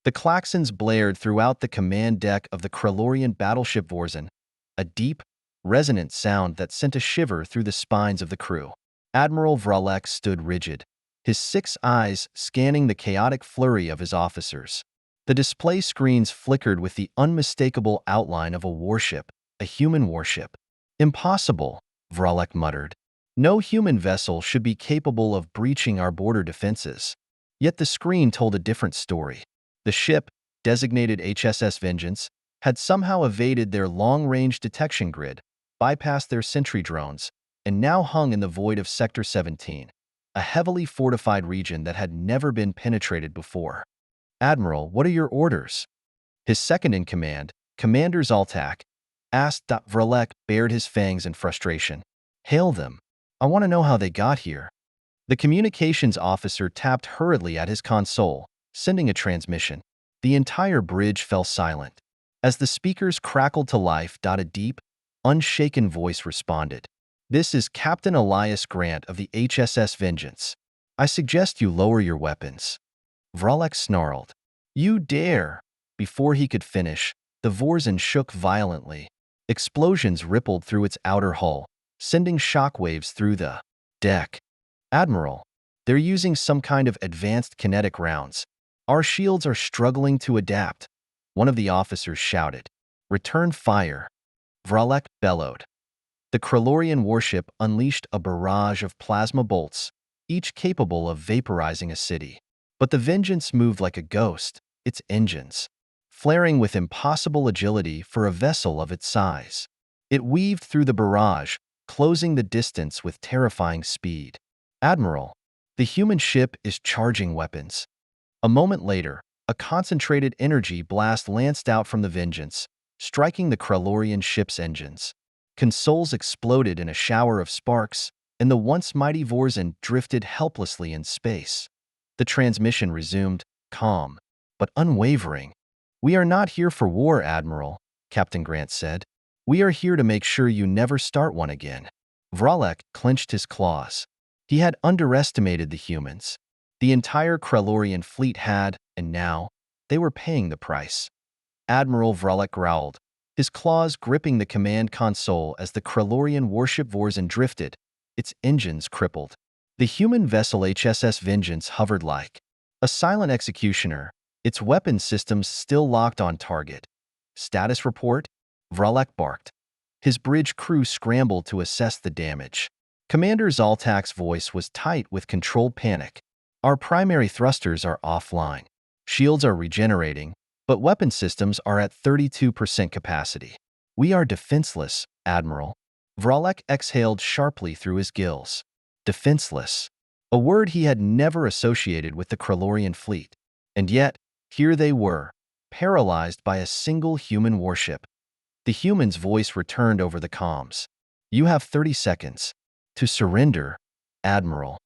The klaxons blared throughout the command deck of the Krellorian battleship Vorzin, a deep, resonant sound that sent a shiver through the spines of the crew. Admiral Vralek stood rigid, his 6 eyes scanning the chaotic flurry of his officers. The display screens flickered with the unmistakable outline of a warship, a human warship. "Impossible," Vralek muttered. "No human vessel should be capable of breaching our border defenses." Yet the screen told a different story. The ship, designated HSS Vengeance, had somehow evaded their long-range detection grid, bypassed their sentry drones, and now hung in the void of Sector 17, a heavily fortified region that had never been penetrated before. "Admiral, what are your orders?" His second-in-command, Commander Zaltak, asked. Vralek bared his fangs in frustration. "Hail them. I want to know how they got here." The communications officer tapped hurriedly at his console, sending a transmission. The entire bridge fell silent. As the speakers crackled to life, a deep, unshaken voice responded. "This is Captain Elias Grant of the HSS Vengeance. I suggest you lower your weapons." Vralek snarled. "You dare!" Before he could finish, the Vorzin shook violently. Explosions rippled through its outer hull, sending shockwaves through the deck. "Admiral, they're using some kind of advanced kinetic rounds. Our shields are struggling to adapt," one of the officers shouted. "Return fire," Vralek bellowed. The Krellorian warship unleashed a barrage of plasma bolts, each capable of vaporizing a city. But the Vengeance moved like a ghost, its engines flaring with impossible agility for a vessel of its size. It weaved through the barrage, closing the distance with terrifying speed. "Admiral, the human ship is charging weapons." A moment later, a concentrated energy blast lanced out from the Vengeance, striking the Krellorian ship's engines. Consoles exploded in a shower of sparks, and the once mighty Vorzin drifted helplessly in space. The transmission resumed, calm, but unwavering. "We are not here for war, Admiral," Captain Grant said. "We are here to make sure you never start one again." Vralek clenched his claws. He had underestimated the humans. The entire Krellorian fleet had, and now, they were paying the price. Admiral Vralek growled, his claws gripping the command console as the Krellorian warship Vorzin drifted, its engines crippled. The human vessel HSS Vengeance hovered like a silent executioner, its weapon systems still locked on target. "Status report?" Vralek barked. His bridge crew scrambled to assess the damage. Commander Zaltak's voice was tight with controlled panic. "Our primary thrusters are offline. Shields are regenerating, but weapon systems are at 32% capacity. We are defenseless, Admiral." Vralek exhaled sharply through his gills. Defenseless. A word he had never associated with the Krellorian fleet. And yet, here they were, paralyzed by a single human warship. The human's voice returned over the comms. "You have 30 seconds. To surrender, Admiral."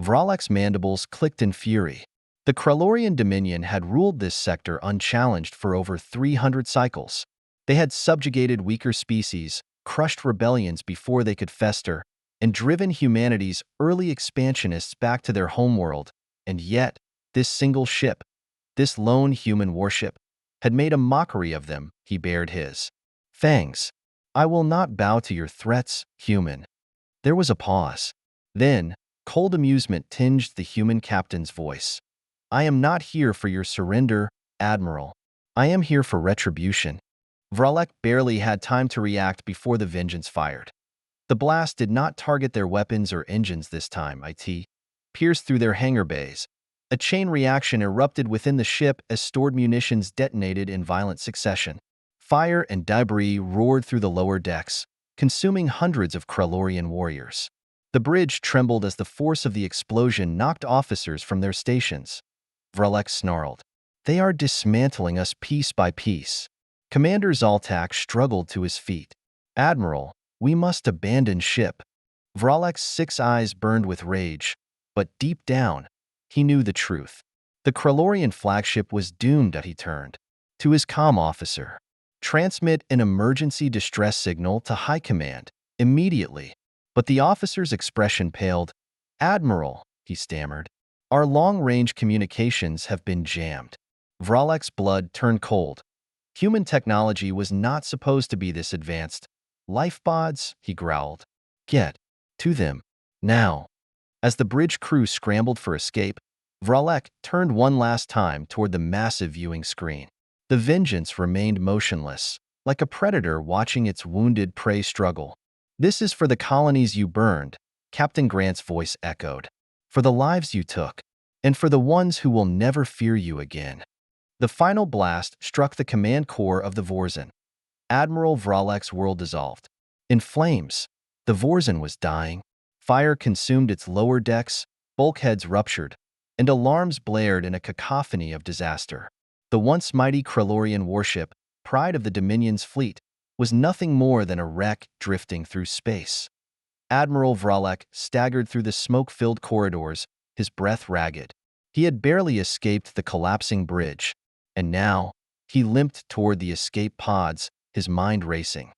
Vralek's mandibles clicked in fury. The Krellorian Dominion had ruled this sector unchallenged for over 300 cycles. They had subjugated weaker species, crushed rebellions before they could fester, and driven humanity's early expansionists back to their homeworld. And yet, this single ship, this lone human warship, had made a mockery of them. He bared his fangs. "I will not bow to your threats, human." There was a pause. Then, cold amusement tinged the human captain's voice. "I am not here for your surrender, Admiral. I am here for retribution." Vralek barely had time to react before the Vengeance fired. The blast did not target their weapons or engines this time. It pierced through their hangar bays. A chain reaction erupted within the ship as stored munitions detonated in violent succession. Fire and debris roared through the lower decks, consuming hundreds of Krellorian warriors. The bridge trembled as the force of the explosion knocked officers from their stations. Vralek snarled, "They are dismantling us piece by piece." Commander Zaltak struggled to his feet. "Admiral, we must abandon ship." Vralek's 6 eyes burned with rage, but deep down, he knew the truth. The Krellorian flagship was doomed. He turned to his comm officer. "Transmit an emergency distress signal to High Command, immediately." But the officer's expression paled. "Admiral," he stammered, "our long-range communications have been jammed." Vrolek's blood turned cold. Human technology was not supposed to be this advanced. Life pods, he growled. Get to them. Now. As the bridge crew scrambled for escape, Vrolek turned one last time toward the massive viewing screen. The Vengeance remained motionless, like a predator watching its wounded prey struggle. This is for the colonies you burned, Captain Grant's voice echoed. For the lives you took, and for the ones who will never fear you again. The final blast struck the command core of the Vorzin. Admiral Vrolek's world dissolved. In flames, the Vorzin was dying. Fire consumed its lower decks, bulkheads ruptured, and alarms blared in a cacophony of disaster. The once mighty Krellorian warship, pride of the Dominion's fleet, was nothing more than a wreck drifting through space. Admiral Vrolek staggered through the smoke-filled corridors, his breath ragged. He had barely escaped the collapsing bridge, and now he limped toward the escape pods, his mind racing.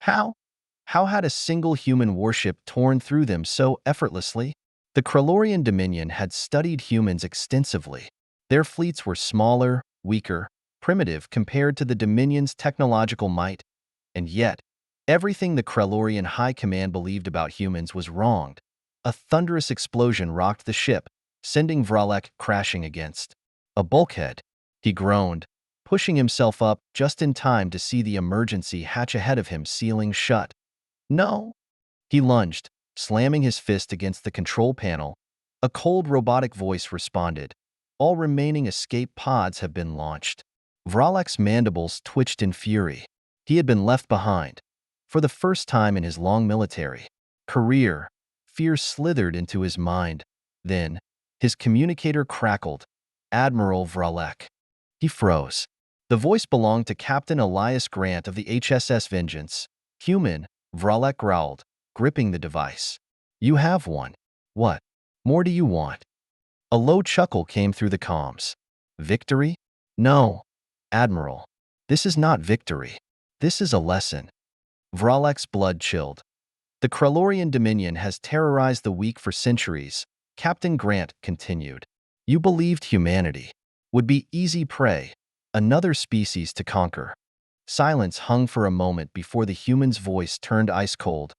How? How had a single human warship torn through them so effortlessly? The Krellorian Dominion had studied humans extensively. Their fleets were smaller, weaker, primitive compared to the Dominion's technological might, and yet, everything the Krellorian High Command believed about humans was wronged. A thunderous explosion rocked the ship, sending Vrolek crashing against a bulkhead. He groaned, pushing himself up just in time to see the emergency hatch ahead of him sealing shut. No! He lunged, slamming his fist against the control panel. A cold robotic voice responded. All remaining escape pods have been launched. Vrolek's mandibles twitched in fury. He had been left behind. For the first time in his long military career, fear slithered into his mind. Then, his communicator crackled. Admiral Vrolek. He froze. The voice belonged to Captain Elias Grant of the HSS Vengeance. Human, Vrolek growled, gripping the device. You have one. What more do you want? A low chuckle came through the comms. Victory? No, Admiral. This is not victory. This is a lesson. Vrolek's blood chilled. The Krellorian Dominion has terrorized the weak for centuries, Captain Grant continued. You believed humanity would be easy prey, another species to conquer. Silence hung for a moment before the human's voice turned ice cold.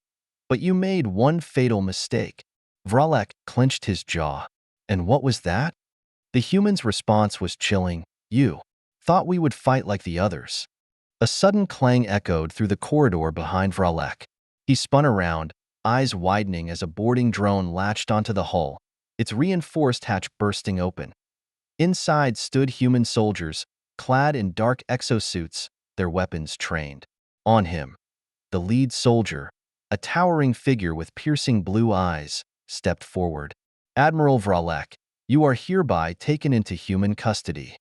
But you made one fatal mistake. Vrolek clenched his jaw. And what was that? The human's response was chilling. You thought we would fight like the others. A sudden clang echoed through the corridor behind Vrolek. He spun around, eyes widening as a boarding drone latched onto the hull, its reinforced hatch bursting open. Inside stood human soldiers, clad in dark exosuits, their weapons trained. On him, the lead soldier, a towering figure with piercing blue eyes, stepped forward. Admiral Vrolek, you are hereby taken into human custody.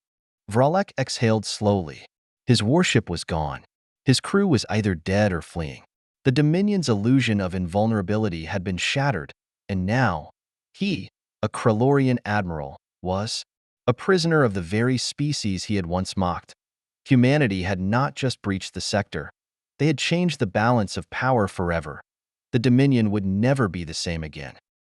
Vrolek exhaled slowly. His warship was gone. His crew was either dead or fleeing. The Dominion's illusion of invulnerability had been shattered, and now, he, a Krellorian admiral, was a prisoner of the very species he had once mocked. Humanity had not just breached the sector. They had changed the balance of power forever. The Dominion would never be the same again.